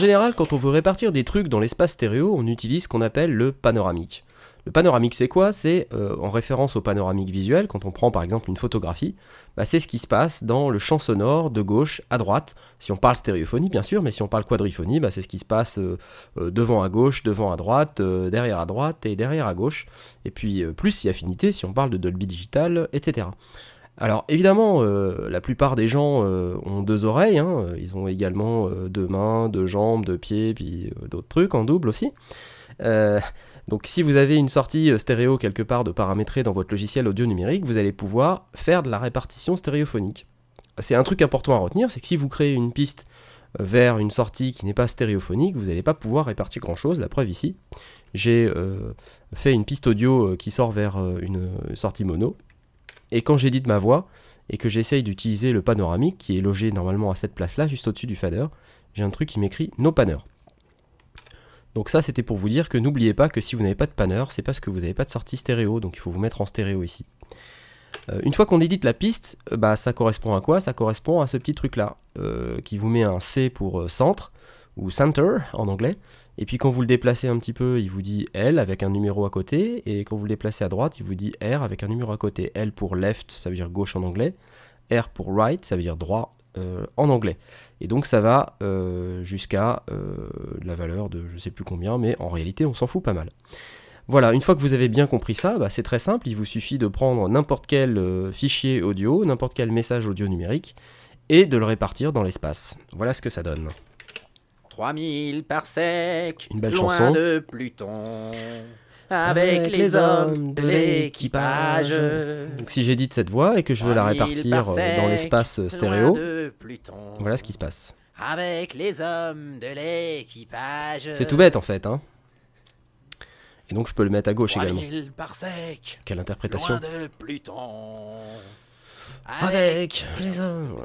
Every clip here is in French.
général, quand on veut répartir des trucs dans l'espace stéréo, on utilise ce qu'on appelle le panoramique. Le panoramique, c'est quoi? C'est en référence au panoramique visuel, quand on prend par exemple une photographie, bah, c'est ce qui se passe dans le champ sonore de gauche à droite. Si on parle stéréophonie, bien sûr, mais si on parle quadriphonie, bah, c'est ce qui se passe devant à gauche, devant à droite et derrière à gauche. Et puis plus si affinité, si on parle de Dolby Digital, etc. Alors évidemment, la plupart des gens ont deux oreilles, hein, ils ont également deux mains, deux jambes, deux pieds, puis d'autres trucs en double aussi. Donc si vous avez une sortie stéréo quelque part de paramétrer dans votre logiciel audio numérique, vous allez pouvoir faire de la répartition stéréophonique. C'est un truc important à retenir, c'est que si vous créez une piste vers une sortie qui n'est pas stéréophonique, vous n'allez pas pouvoir répartir grand chose. La preuve ici, j'ai fait une piste audio qui sort vers une sortie mono, et quand j'édite ma voix et que j'essaye d'utiliser le panoramique qui est logé normalement à cette place là, juste au-dessus du fader, j'ai un truc qui m'écrit no panner. Donc ça c'était pour vous dire que n'oubliez pas que si vous n'avez pas de panner, c'est parce que vous n'avez pas de sortie stéréo, donc il faut vous mettre en stéréo ici. Une fois qu'on édite la piste, bah, ça correspond à quoi? Ça correspond à ce petit truc là, qui vous met un C pour centre, ou center en anglais, et puis quand vous le déplacez un petit peu, il vous dit L avec un numéro à côté, et quand vous le déplacez à droite, il vous dit R avec un numéro à côté. L pour left, ça veut dire gauche en anglais, R pour right, ça veut dire droit en anglais. Et donc ça va jusqu'à la valeur de je sais plus combien, mais en réalité on s'en fout pas mal. Voilà, une fois que vous avez bien compris ça, bah, c'est très simple, il vous suffit de prendre n'importe quel fichier audio, n'importe quel message audio numérique, et de le répartir dans l'espace. Voilà ce que ça donne. 3000 parsecs, Une belle loin chanson. de Pluton, avec les hommes de l'équipage. Donc si j'édite cette voix et que je veux la 3000 répartir dans parsecs, l'espace loin stéréo, de Pluton, voilà ce qui se passe. avec les hommes de l'équipage. C'est tout bête en fait, hein. Et donc je peux le mettre à gauche également. 3000 parsecs, Quelle interprétation. loin de Pluton, Avec les hommes.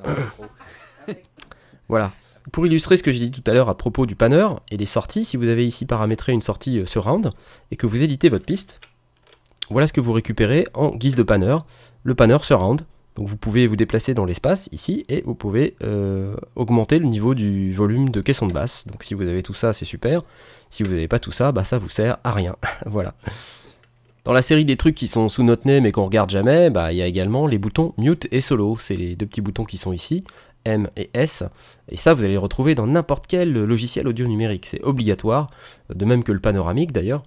Voilà. Pour illustrer ce que j'ai dit tout à l'heure à propos du panner et des sorties, si vous avez ici paramétré une sortie surround et que vous éditez votre piste, voilà ce que vous récupérez en guise de panner, le panner surround. Donc vous pouvez vous déplacer dans l'espace ici et vous pouvez augmenter le niveau du volume de caisson de basse. Donc si vous avez tout ça, c'est super. Si vous n'avez pas tout ça, bah ça vous sert à rien. Voilà. Dans la série des trucs qui sont sous notre nez mais qu'on regarde jamais, bah, il y a également les boutons mute et solo. C'est les deux petits boutons qui sont ici, M et S. Et ça, vous allez le retrouver dans n'importe quel logiciel audio numérique. C'est obligatoire, de même que le panoramique d'ailleurs.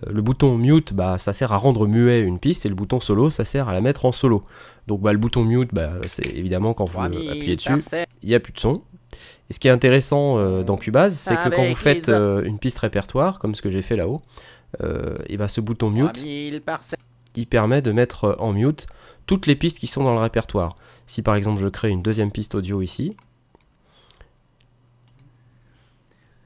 Le bouton mute, bah, ça sert à rendre muet une piste, et le bouton solo, ça sert à la mettre en solo. Donc bah, le bouton mute, bah, c'est évidemment quand vous appuyez dessus, il n'y a plus de son. Et ce qui est intéressant dans Cubase, c'est que quand vous faites une piste répertoire, comme ce que j'ai fait là-haut, et bah, ce bouton mute, il permet de mettre en mute toutes les pistes qui sont dans le répertoire. Si par exemple je crée une deuxième piste audio ici,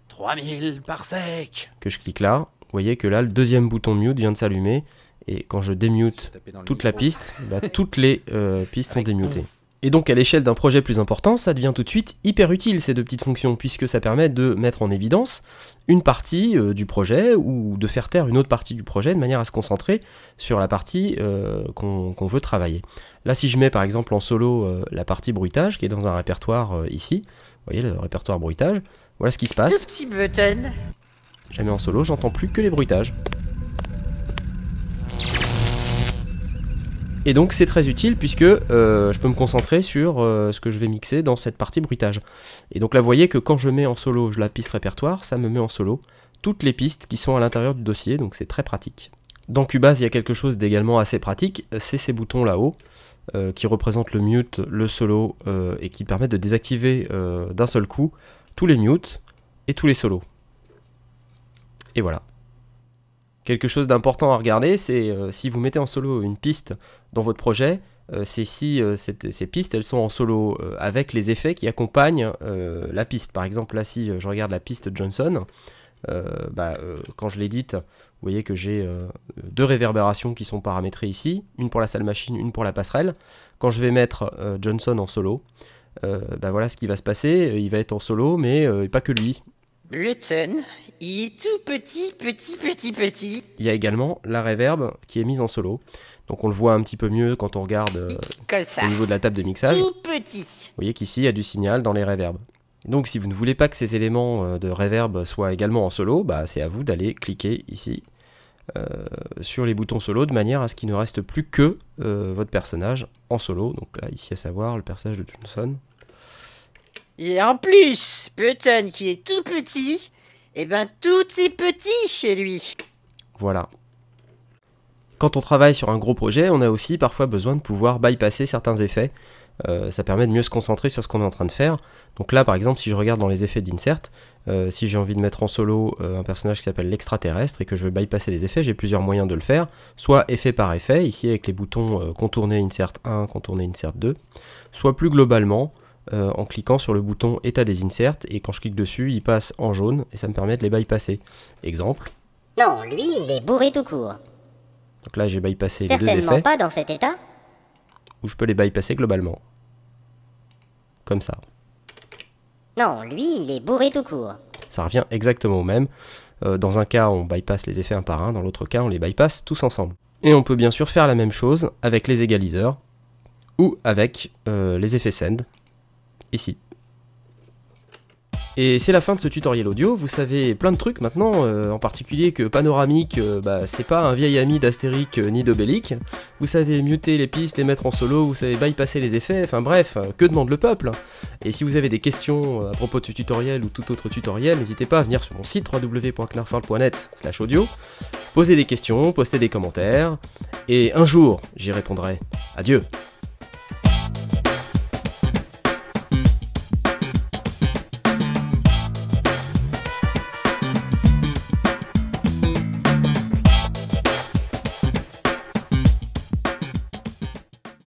3000 parsecs, que je clique là, vous voyez que là le deuxième bouton mute vient de s'allumer, et quand je démute toute la piste, bah, toutes les pistes sont démutées. Et donc à l'échelle d'un projet plus important, ça devient tout de suite hyper utile ces deux petites fonctions, puisque ça permet de mettre en évidence une partie du projet, ou de faire taire une autre partie du projet, de manière à se concentrer sur la partie qu'on veut travailler. Là si je mets par exemple en solo la partie bruitage, qui est dans un répertoire ici, vous voyez le répertoire bruitage, voilà ce qui se passe. tout petit button. Je la mets en solo, j'entends plus que les bruitages. Et donc c'est très utile puisque je peux me concentrer sur ce que je vais mixer dans cette partie bruitage. Et donc là vous voyez que quand je mets en solo la piste répertoire, ça me met en solo toutes les pistes qui sont à l'intérieur du dossier, donc c'est très pratique. Dans Cubase il y a quelque chose d'également assez pratique, c'est ces boutons là-haut qui représentent le mute, le solo et qui permettent de désactiver d'un seul coup tous les mutes et tous les solos. Et voilà. Quelque chose d'important à regarder, c'est si vous mettez en solo une piste dans votre projet, c'est si ces pistes elles sont en solo avec les effets qui accompagnent la piste. Par exemple là si je regarde la piste Johnson, quand je l'édite, vous voyez que j'ai deux réverbérations qui sont paramétrées ici, une pour la salle machine, une pour la passerelle. Quand je vais mettre Johnson en solo, voilà ce qui va se passer, il va être en solo mais pas que lui. Button, il est tout petit. Il y a également la reverb qui est mise en solo. Donc on le voit un petit peu mieux quand on regarde Comme ça. au niveau de la table de mixage. Tout petit. Vous voyez qu'ici il y a du signal dans les reverbs. Donc si vous ne voulez pas que ces éléments de reverb soient également en solo, bah, c'est à vous d'aller cliquer ici sur les boutons solo de manière à ce qu'il ne reste plus que votre personnage en solo. Donc là ici à savoir le personnage de Johnson. Et en plus, Button qui est tout petit, et ben tout est petit chez lui. Voilà. Quand on travaille sur un gros projet, on a aussi parfois besoin de pouvoir bypasser certains effets. Ça permet de mieux se concentrer sur ce qu'on est en train de faire. Donc là par exemple si je regarde dans les effets d'insert, si j'ai envie de mettre en solo un personnage qui s'appelle l'extraterrestre et que je veux bypasser les effets, j'ai plusieurs moyens de le faire. Soit effet par effet, ici avec les boutons contourner insert 1, contourner insert 2, soit plus globalement en cliquant sur le bouton état des inserts et quand je clique dessus il passe en jaune et ça me permet de les bypasser. Exemple. Non, lui il est bourré tout court. Donc là j'ai bypassé les deux effets. Certainement pas dans cet état. Ou je peux les bypasser globalement. Comme ça. Non, lui il est bourré tout court. Ça revient exactement au même. Dans un cas on bypasse les effets un par un, dans l'autre cas on les bypasse tous ensemble. Et on peut bien sûr faire la même chose avec les égaliseurs ou avec les effets send, ici. Et c'est la fin de ce tutoriel audio, vous savez plein de trucs maintenant, en particulier que Panoramic, c'est pas un vieil ami d'Astéric ni d'Obélix. Vous savez muter les pistes, les mettre en solo, vous savez bypasser les effets, enfin bref, que demande le peuple. Et si vous avez des questions à propos de ce tutoriel ou tout autre tutoriel, n'hésitez pas à venir sur mon site www.knarfworld.net/audio, poser des questions, poster des commentaires, et un jour j'y répondrai. Adieu.